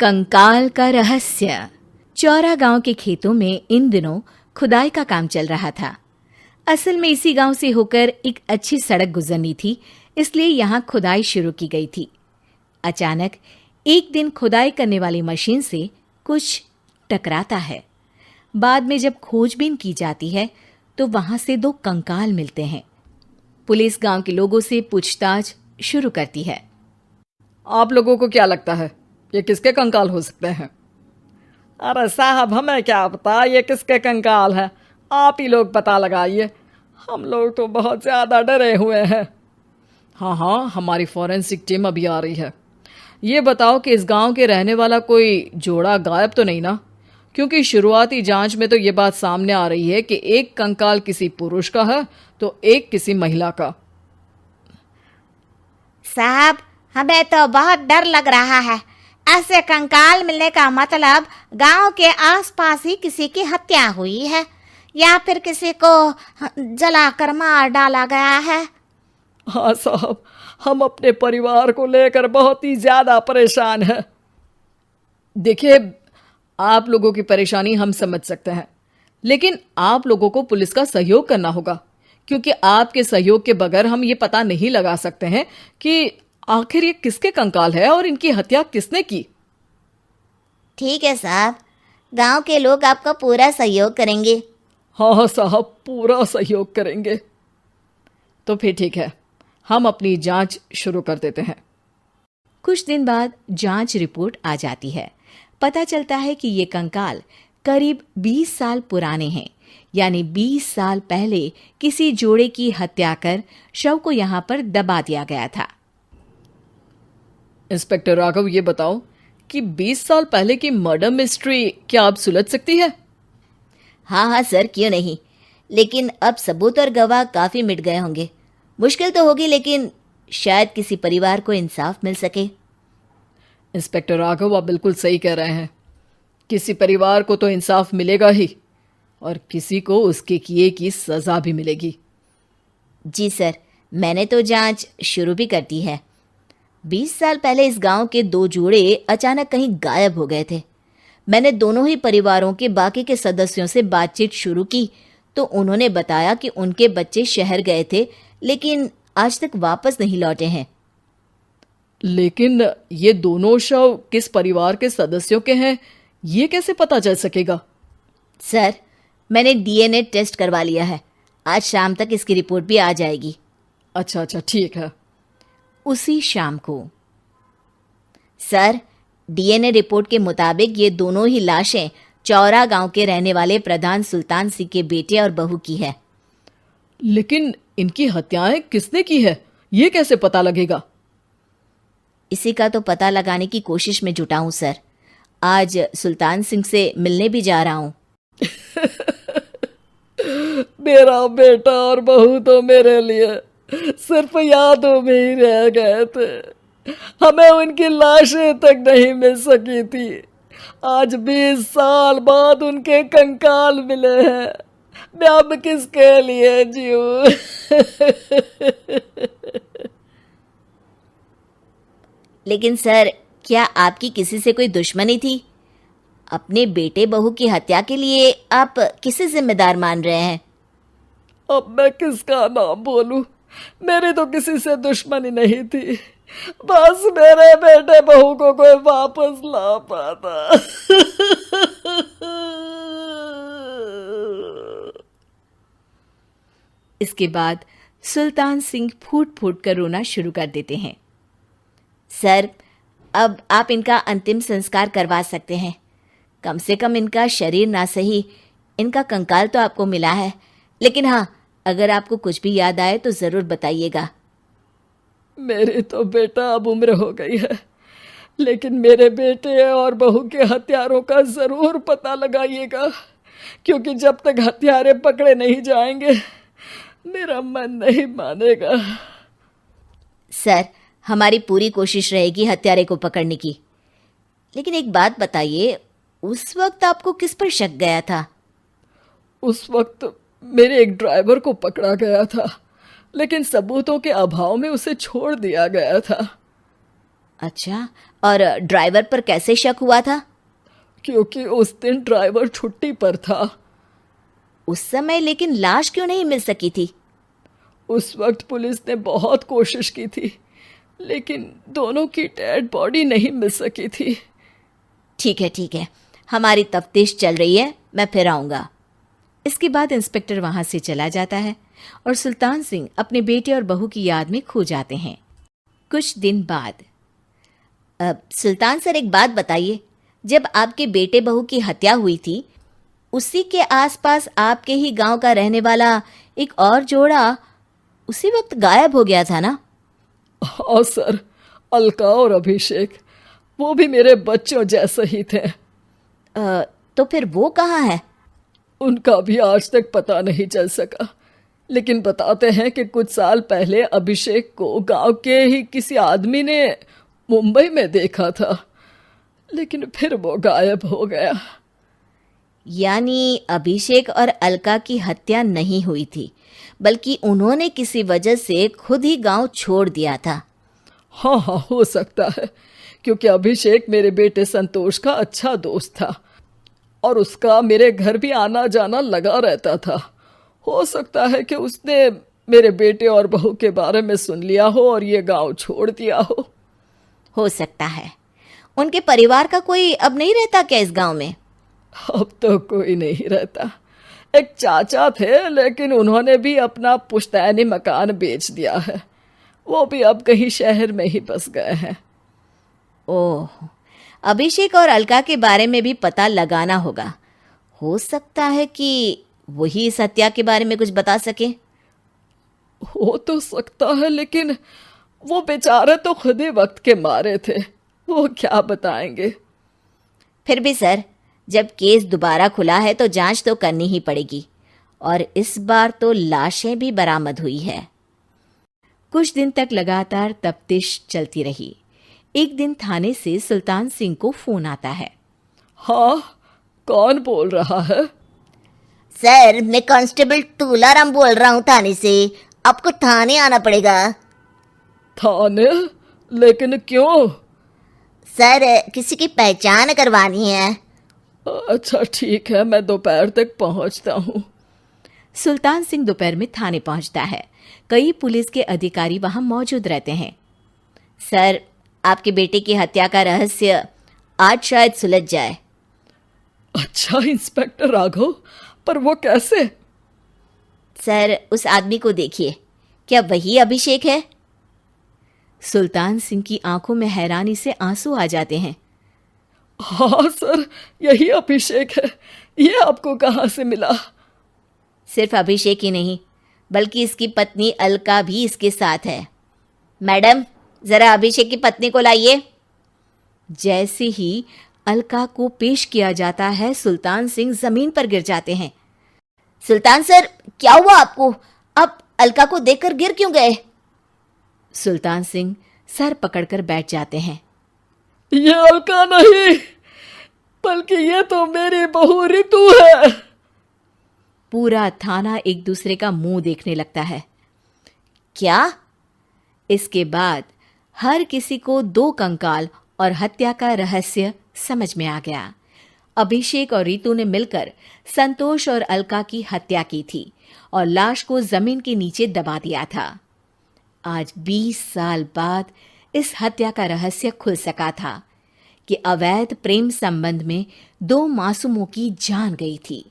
कंकाल का रहस्य। चौरा गांव के खेतों में इन दिनों खुदाई का काम चल रहा था। असल में इसी गांव से होकर एक अच्छी सड़क गुजरनी थी, इसलिए यहां खुदाई शुरू की गई थी। अचानक एक दिन खुदाई करने वाली मशीन से कुछ टकराता है। बाद में जब खोजबीन की जाती है तो वहां से 2 कंकाल मिलते हैं। पुलिस गांव के लोगों से पूछताछ शुरू करती है। आप लोगों को क्या लगता है ये किसके कंकाल हो सकते हैं? अरे साहब, हमें क्या पता ये किसके कंकाल है, आप ही लोग पता लगाइए। हम लोग तो बहुत ज़्यादा डरे हुए हैं। हाँ, हमारी फॉरेंसिक टीम अभी आ रही है। ये बताओ कि इस गांव के रहने वाला कोई जोड़ा गायब तो नहीं ना? क्योंकि शुरुआती जांच में तो ये बात सामने आ रही है कि एक कंकाल किसी पुरुष का है तो एक किसी महिला का। साहब, हमें तो बहुत डर लग रहा है। ऐसे कंकाल मिलने का मतलब गांव के आसपास ही किसी की हत्या हुई है या फिर किसी को जलाकर मार डाला गया है। हाँ साहब, हम अपने परिवार को लेकर बहुत ही ज्यादा परेशान हैं। देखिए, आप लोगों की परेशानी हम समझ सकते हैं, लेकिन आप लोगों को पुलिस का सहयोग करना होगा, क्योंकि आपके सहयोग के बगैर हम ये पता नहीं लगा सकते हैं कि आखिर ये किसके कंकाल है और इनकी हत्या किसने की। ठीक है साहब, गांव के लोग आपका पूरा सहयोग करेंगे। हाँ साहब, पूरा सहयोग करेंगे। तो फिर ठीक है, हम अपनी जांच शुरू कर देते हैं। कुछ दिन बाद जांच रिपोर्ट आ जाती है। पता चलता है कि ये कंकाल करीब 20 साल पुराने हैं, यानी 20 साल पहले किसी जोड़े की हत्या कर शव को यहाँ पर दबा दिया गया था। इंस्पेक्टर राघव, ये बताओ कि 20 साल पहले की मर्डर मिस्ट्री क्या अब सुलझ सकती है? हाँ सर, क्यों नहीं। लेकिन अब सबूत और गवाह काफी मिट गए होंगे। मुश्किल तो होगी, लेकिन शायद किसी परिवार को इंसाफ मिल सके। इंस्पेक्टर राघव, आप बिल्कुल सही कह रहे हैं। किसी परिवार को तो इंसाफ मिलेगा ही, और किसी को उसके किए की सजा भी मिलेगी। जी सर, मैंने तो जांच शुरू भी कर दी है। 20 साल पहले इस गांव के 2 जोड़े अचानक कहीं गायब हो गए थे। मैंने दोनों ही परिवारों के बाकी के सदस्यों से बातचीत शुरू की तो उन्होंने बताया कि उनके बच्चे शहर गए थे, लेकिन आज तक वापस नहीं लौटे हैं। लेकिन ये दोनों शव किस परिवार के सदस्यों के हैं, ये कैसे पता चल सकेगा? सर, मैंने डीएनए टेस्ट करवा लिया है। आज शाम तक इसकी रिपोर्ट भी आ जाएगी। अच्छा, ठीक है। उसी शाम को सर, डीएनए रिपोर्ट के मुताबिक ये दोनों ही लाशें चौरा गांव के रहने वाले प्रधान सुल्तान सिंह के बेटे और बहू की है। लेकिन इनकी हत्याएं किसने की है, ये कैसे पता लगेगा? इसी का तो पता लगाने की कोशिश में जुटा हूं सर। आज सुल्तान सिंह से मिलने भी जा रहा हूं। मेरा बेटा और बहू तो मेरे लिए सिर्फ यादों में ही रह गए थे। हमें उनकी लाशें तक नहीं मिल सकी थी। आज 20 साल बाद उनके कंकाल मिले हैं। मैं अब किसके लिए जीऊं? लेकिन सर, क्या आपकी किसी से कोई दुश्मनी थी? अपने बेटे बहू की हत्या के लिए आप किसे जिम्मेदार मान रहे हैं? अब मैं किसका नाम बोलूं? मेरी तो किसी से दुश्मनी नहीं थी, बस मेरे बेटे बहू को कोई वापस ला पाता। इसके बाद सुल्तान सिंह फूट फूट कर रोना शुरू कर देते हैं। सर, अब आप इनका अंतिम संस्कार करवा सकते हैं। कम से कम इनका शरीर ना सही, इनका कंकाल तो आपको मिला है। लेकिन हाँ, अगर आपको कुछ भी याद आए तो ज़रूर बताइएगा। मेरी तो बेटा अब उम्र हो गई है, लेकिन मेरे बेटे और बहू के हत्यारों का ज़रूर पता लगाइएगा, क्योंकि जब तक हत्यारे पकड़े नहीं जाएंगे मेरा मन नहीं मानेगा। सर, हमारी पूरी कोशिश रहेगी हत्यारे को पकड़ने की। लेकिन एक बात बताइए, उस वक्त आपको किस पर शक गया था? उस वक्त मेरे एक ड्राइवर को पकड़ा गया था, लेकिन सबूतों के अभाव में उसे छोड़ दिया गया था। अच्छा, और ड्राइवर पर कैसे शक हुआ था? क्योंकि उस दिन ड्राइवर छुट्टी पर था। उस समय लेकिन लाश क्यों नहीं मिल सकी थी? उस वक्त पुलिस ने बहुत कोशिश की थी, लेकिन दोनों की डेड बॉडी नहीं मिल सकी थी। ठीक है, हमारी तफ्तीश चल रही है, मैं फिर आऊँगा। इसके बाद इंस्पेक्टर वहां से चला जाता है और सुल्तान सिंह अपने बेटे और बहू की याद में खो जाते हैं। कुछ दिन बाद सुल्तान सर, एक बात बताइए, जब आपके बेटे बहू की हत्या हुई थी, उसी के आसपास आपके ही गांव का रहने वाला एक और जोड़ा उसी वक्त गायब हो गया था ना? हाँ सर, अलका और अभिषेक, वो भी मेरे बच्चों जैसे ही थे। तो फिर वो कहाँ है? उनका भी आज तक पता नहीं चल सका, लेकिन बताते हैं कि कुछ साल पहले अभिषेक को गांव के ही किसी आदमी ने मुंबई में देखा था, लेकिन फिर वो गायब हो गया। यानी अभिषेक और अलका की हत्या नहीं हुई थी, बल्कि उन्होंने किसी वजह से खुद ही गांव छोड़ दिया था। हाँ, हो सकता है, क्योंकि अभिषेक मेरे बेटे संतोष का अच्छा दोस्त था और उसका मेरे घर भी आना जाना लगा रहता था। हो सकता है कि उसने मेरे बेटे और बहू के बारे में सुन लिया हो और ये गांव छोड़ दिया हो सकता है। उनके परिवार का कोई अब नहीं रहता क्या इस गांव में? अब तो कोई नहीं रहता। एक चाचा थे, लेकिन उन्होंने भी अपना पुश्तैनी मकान बेच दिया है। वो भी अब कहीं शहर में ही बस गए हैं। ओह, अभिषेक और अलका के बारे में भी पता लगाना होगा। हो सकता है कि वही इस हत्या के बारे में कुछ बता सके। हो तो सकता है, लेकिन वो बेचारे तो खुद ही वक्त के मारे थे, वो क्या बताएंगे। फिर भी सर, जब केस दोबारा खुला है तो जांच तो करनी ही पड़ेगी, और इस बार तो लाशें भी बरामद हुई है। कुछ दिन तक लगातार तफ्तीश चलती रही। एक दिन थाने से सुल्तान सिंह को फोन आता है। हाँ, कौन बोल रहा है? सर, मैं कांस्टेबल तुलाराम बोल रहा हूँ थाने से। आपको थाने आना पड़ेगा। थाने? लेकिन क्यों? सर, किसी की पहचान करवानी है। अच्छा ठीक है, मैं दोपहर तक पहुंचता हूँ। सुल्तान सिंह दोपहर में थाने पहुंचता है। कई पुलिस के अधिकारी वहां मौजूद रहते हैं। सर, आपके बेटे की हत्या का रहस्य आज शायद सुलझ जाए। अच्छा इंस्पेक्टर राघव, पर वो कैसे? सर, उस आदमी को देखिए, क्या वही अभिषेक है? सुल्तान सिंह की आंखों में हैरानी से आंसू आ जाते हैं। हाँ सर, यही अभिषेक है। ये आपको कहाँ से मिला? सिर्फ अभिषेक ही नहीं, बल्कि इसकी पत्नी अलका भी इसके साथ है। मैडम, जरा अभिषेक की पत्नी को लाइए। जैसे ही अलका को पेश किया जाता है, सुल्तान सिंह जमीन पर गिर जाते हैं। सुल्तान सर, क्या हुआ आपको? आप अलका को देखकर गिर क्यों गए? सुल्तान सिंह सर पकड़कर बैठ जाते हैं। ये अलका नहीं, बल्कि ये तो मेरी बहू रितु है। पूरा थाना एक दूसरे का मुंह देखने लगता है। क्या? इसके बाद हर किसी को दो कंकाल और हत्या का रहस्य समझ में आ गया। अभिषेक और रितु ने मिलकर संतोष और अलका की हत्या की थी और लाश को जमीन के नीचे दबा दिया था। आज 20 साल बाद इस हत्या का रहस्य खुल सका था कि अवैध प्रेम संबंध में 2 मासूमों की जान गई थी।